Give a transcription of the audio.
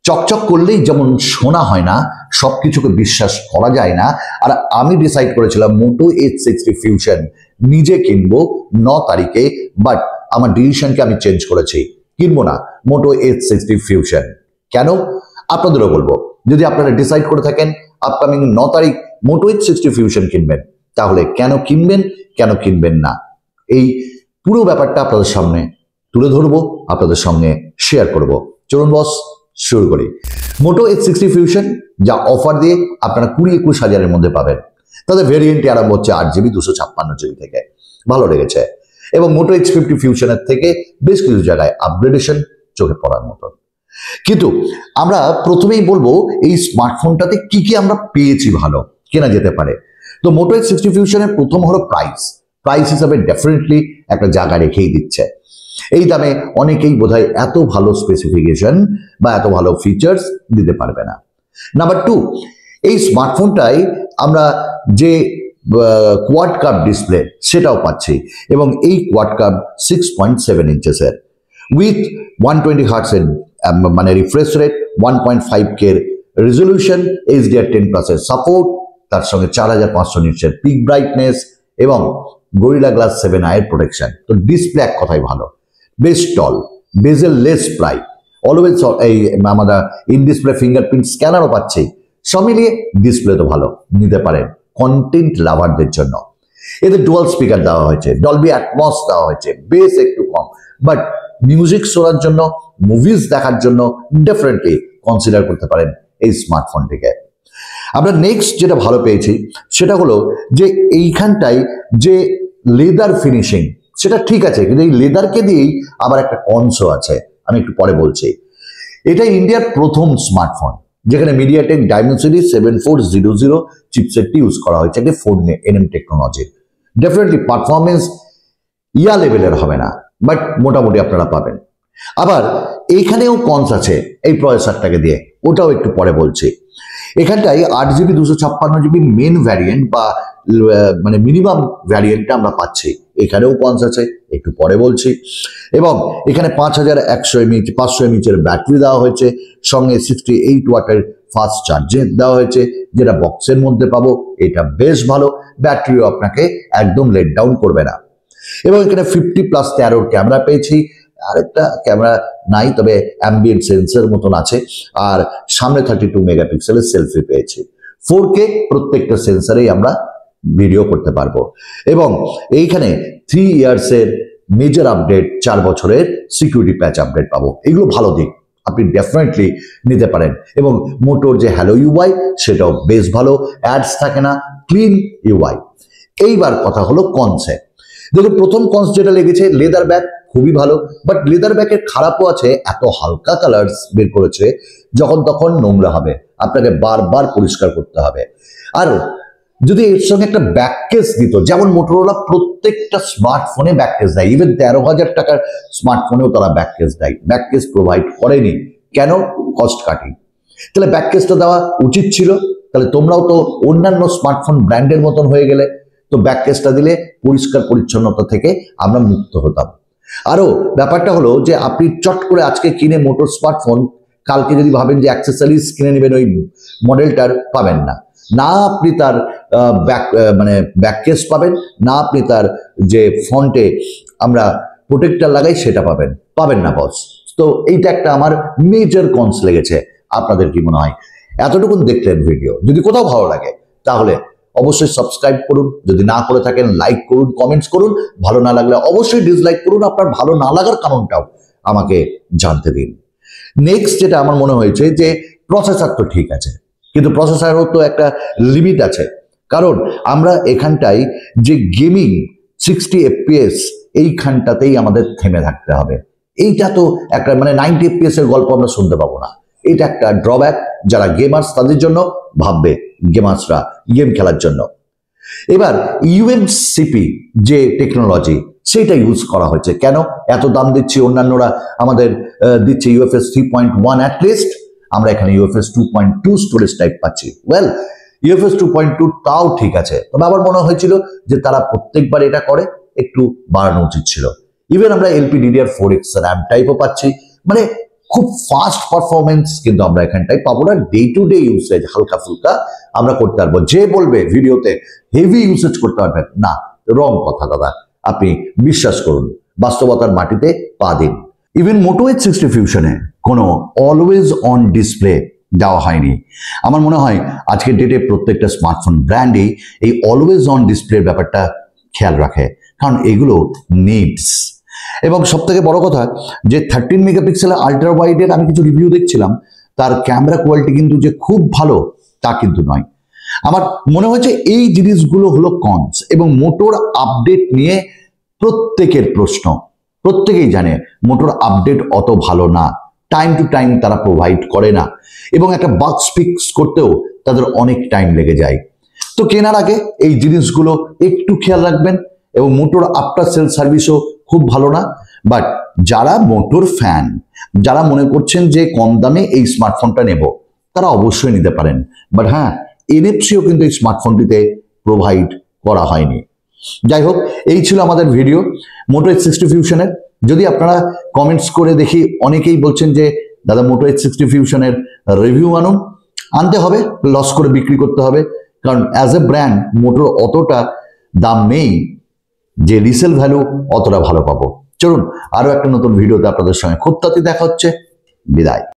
চকচক করলেই যেমন শোনা হয় না, সবকিছুকে বিশ্বাস করা যায় না। আর আমি ডিসাইড করেছিলাম মোটো H60 ফিউশন নিজে কিনবো 9 তারিখে, বাট আমার ডিসিশনকে আমি চেঞ্জ করেছি, কিনবো না মোটো H60 ফিউশন। কেন আপনাদেরও বলবো, যদি আপনারা ডিসাইড করে থাকেন আপকামিং 9 তারিখ মোটো H60 ফিউশন কিনবেন, তাহলে কেন কিনবেন কেন কিনবেন না, এই পুরো ব্যাপারটা আপনাদের সামনে তুলে ধরবো, আপনাদের সঙ্গে শেয়ার করব। চলুন বস শুরু করি। মোটো H60 ফিউশন যা অফার দিয়ে আপনারা 20-21 হাজারের মধ্যে পাবেন। তাদের ভেরিয়েন্টে আরম্ভ হচ্ছে 8GB 256GB থেকে, ভালো লেগেছে। এবং মোটো H50 ফিউশনের থেকে বেশ কিছু জায়গায় আপগ্রেডেশন চোখে পড়ার মতন। কিন্তু আমরা প্রথমেই বলবো এই স্মার্টফোনটাতে কি কি আমরা পেয়েছি ভালো কেনা যেতে পারে। তো মোটো H60 ফিউশনের প্রথম হলো প্রাইস হিসাবে ডেফিনেটলি একটা জায়গা রেখেই দিচ্ছে। এই দামে অনেকেই বোধহয় এত ভালো স্পেসিফিকেশন বা এত ভালো ফিচার্স দিতে পারবে না। নাম্বার 2, এই স্মার্টফোনটাই আমরা যে কোয়াড কার্ভ ডিসপ্লে সেটাও পাচ্ছি, এবং এই কোয়াড কার্ভ 6.7 ইঞ্চেসের উইথ 120 হার্টসের মানে refresh rate, 1.5K resolution, HDR10+ এর সাপোর্ট, তার সঙ্গে 4500 নিটসের পিক ব্রাইটনেস এবং গরিলা গ্লাস 7i এর প্রোটেকশন। তো ডিসপ্লে এক কথাই ভালো, বেশ টল, বেজেল লেস প্রাই, অলওয়েজ এই আমরা ইন ডিসপ্লে ফিঙ্গারপ্রিন্ট স্ক্যানারও পাচ্ছি। সব মিলিয়ে ডিসপ্লে তো ভালো, নিতে পারেন কন্টেন্ট লাভারদের জন্য। এতে ডুয়াল স্পিকার দেওয়া হয়েছে, ডলবি অ্যাটমস দেওয়া হয়েছে, বেস একটু কম, বাট মিউজিক শোনার জন্য, মুভিজ দেখার জন্য ডেফিনেটলি কনসিডার করতে পারেন এই স্মার্টফোনটিকে। আমরা নেক্সট যেটা ভালো পেয়েছি সেটা হলো যে এইখানটায় যে লেদার ফিনিশিং সেটা ঠিক আছে, কিন্তু এই লেদারকে দিয়েই আবার একটা কনসো আছে, আমি একটু পরে বলছি। এটা ইন্ডিয়ার প্রথম স্মার্টফোন যেখানে মিডিয়াটেক ডাইমেনসিটি 7400 চিপসেটটি ইউজ করা হয়েছে, একটি 4nm টেকনোলজি। ডেফিনেটলি পারফরমেন্স ইয়া লেভেলের হবে না, বাট মোটামুটি আপনারা পাবেন। আবার এইখানেও কনস আছে এই প্রসেসরটাকে দিয়ে, ওটাও একটু পরে বলছি। এখানটায় 8GB 256GB মেন ভ্যারিয়েন্ট বা মানে মিনিমাম ভ্যারিয়েন্টটা আমরা পাচ্ছি, এখানেও কনস আছে, একটু পরে বলছি। এবং এখানে 500 mAh ব্যাটারি দেওয়া হয়েছে, সঙ্গে 68 ওয়াটের ফাস্ট চার্জিং দেওয়া হয়েছে, যেটা বক্সের মধ্যে পাবো। এটা বেশ ভালো, ব্যাটারিও আপনাকে একদম লেট ডাউন করবে না। এবং এখানে 50+13 ক্যামেরা পেয়েছি, আরেকটা ক্যামেরা নাই, তবে অ্যাম্বিয়েন্ট সেন্সর মতন আছে, আর সামনে 32 মেগাপিক্সেলের সেলফি পেয়েছি। 4K প্রত্যেকটা সেন্সরেই আমরা ভিডিও করতে পারবো। এবং এইখানে 3 ইয়ার্সের মেজর আপডেট, 4 বছরের সিকিউরিটি প্যাচ আপডেট পাবো। এগুলো ভালো দিক, আপনি ডেফিনেটলি নিতে পারেন। এবং মোটোর যে হ্যালো ইউআই সেটাও বেশ ভালো, অ্যাডস থাকে না, ক্লিন ইউআই। এইবার কথা হলো কনসেপ্ট। দেখুন, প্রথম কনস যেটা লেগেছে, লেদার ব্যাগ খুবই ভালো, বাট লেদার ব্যাগের খারাপও আছে, এত হালকা কালার্স বের করেছে, যখন তখন নোংরা হবে, আপনাকে বারবার পরিষ্কার করতে হবে। আর যদি এর সঙ্গে একটা ব্যাক কেস দিত, যেমন মোটরোলা প্রত্যেকটা স্মার্টফোনে ব্যাক কেস দেয়, ইভেন 13,000 টাকার স্মার্টফোনেও তারা ব্যাক কেস দেয়, ব্যাক কেস প্রোভাইড করেনি কেন? Cost cutting. তাহলে ব্যাক কেসটা দেওয়া উচিত ছিল, তাহলে তোমরাও তো অন্যান্য স্মার্টফোন ব্র্যান্ডের মতন হয়ে গেলে। তো ব্যাক কেসটা দিলে পরিষ্কার পরিচ্ছন্নতা থেকে আমরা মুক্ত হতাম। আরো ব্যাপারটা হলো যে আপনি চট করে আজকে কিনে মোটর স্মার্টফোন, কালকে যদি ভাবেন যে অ্যাক্সেসরিজ কিনে নেবেন ওই মডেলটার, পাবেন না। না আপনি তার ব্যাক কেস পাবেন, না আপনি তার যে ফ্রন্টে আমরা প্রোটেক্টর লাগাই সেটা পাবেন না বস। তো এইটা একটা আমার মেজর কনস লেগেছে। আপনাদের কি মনে হয়? এতটুকুন দেখলেন ভিডিও, যদি কোথাও ভালো লাগে তাহলে অবশ্যই সাবস্ক্রাইব করুন, যদি না করে থাকেন লাইক করুন, কমেন্টস করুন, ভালো না লাগলে অবশ্যই ডিসলাইক করুন, আপনার ভালো না লাগার কারণটাও আমাকে জানতে দিন। নেক্সট যেটা আমার মনে হয়েছে যে প্রসেসর তো ঠিক আছে, কিন্তু প্রসেসরেও তো একটা লিমিট আছে, কারণ আমরা এখানটায় যে গেমিং 60 FPS এইখানটাতেই আমাদের থেমে থাকতে হবে। এইটা তো একটা মানে 90 FPS এর গল্প আমরা শুনতে পাবো না, এটা একটা ড্রব্যাক। যারা গেমার্স তাদের জন্য ভাববে, গেমার্সরা গেম খেলার জন্য। এবার ইউএমসিপি যে টেকনোলজি সেটা ইউজ করা হয়েছে, কেন এত দাম দিচ্ছি? অন্যান্যরা আমাদের দিচ্ছে UFS 3.1 অ্যাটলিস্ট, আমরা এখানে UFS 2.2 স্টোরেজ টাইপ পাচ্ছি। ওয়েল, UFS 2.2 তাও ঠিক আছে, তবে আমার মনে হয়েছিল যে তারা প্রত্যেকবার এটা করে, একটু বাড়ানো উচিত ছিল। ইভেন আমরা LPDDR4X RAM টাইপও পাচ্ছি, মানে খুব ফাস্ট পারফরমেন্স কিন্তু আমরা এখানটায় পাবো না। ডে টু ডে ইউসেজ হালকা ফুলকা আমরা করতে পারবো। যে বলবে ভিডিওতে হেভি ইউসেজ করতে পারবেন না, রং কথা দাদা, আপনি বিশ্বাস করুন, বাস্তবতার মাটিতে পা দিন। ইভেন মোটো H60 ফিউশনে কোনো অলওয়েজ অন ডিসপ্লে দেওয়া হয়নি। আমার মনে হয় আজকের ডেটে প্রত্যেকটা স্মার্টফোন ব্র্যান্ডেই এই অলওয়েজ অন ডিসপ্লের ব্যাপারটা খেয়াল রাখে, কারণ এগুলো নিডস। এবং সব থেকে বড় কথা যে 13 মেগাপিক্সেলের আল্ট্রা ওয়াইডের আমি কিছু রিভিউ দেখছিলাম, তার ক্যামেরা কোয়ালিটি কিন্তু যে খুব ভালো তা কিন্তু নয়। আমার মনে হয়েছে এই জিনিসগুলো হলো কনস। এবং মোটোর আপডেট নিয়ে প্রত্যেকের প্রশ্ন, প্রত্যেকেই জানে মোটোর আপডেট অত ভালো না, টাইম টু টাইম তারা প্রোভাইড করে না, এবং একটা বাগস ফিক্স করতেও তাদের অনেক টাইম লেগে যায়। তো কেনার আগে এই জিনিসগুলো একটু খেয়াল রাখবেন। এবং মোটোর আফটার সেল সার্ভিসও খুব ভালো না। বাট যারা মোটোর ফ্যান, যারা মনে করছেন যে কম দামে এই স্মার্টফোনটা নেব, তারা অবশ্যই নিতে পারেন। বাট হ্যাঁ, NFC-ও কিন্তু এই স্মার্টফোনটিতে প্রোভাইড করা হয়নি। যাই হোক, এই ছিল আমাদের ভিডিও মোটো H60 ফিউশনের। যদি আপনারা কমেন্টস করে দেখি অনেকেই বলছেন যে দাদা মোটো H60 ফিউশনের রিভিউ আনুন, আনতে হবে, লস করে বিক্রি করতে হবে, কারণ অ্যাজ এ ব্র্যান্ড মোটোর অতটা দাম নেই যে রিসেল ভ্যালু অতটা ভালো পাবো। চলুন আরো একটা নতুন ভিডিওতে আপনাদের সঙ্গে খুব তাড়াতাড়ি দেখা হচ্ছে। বিদায়।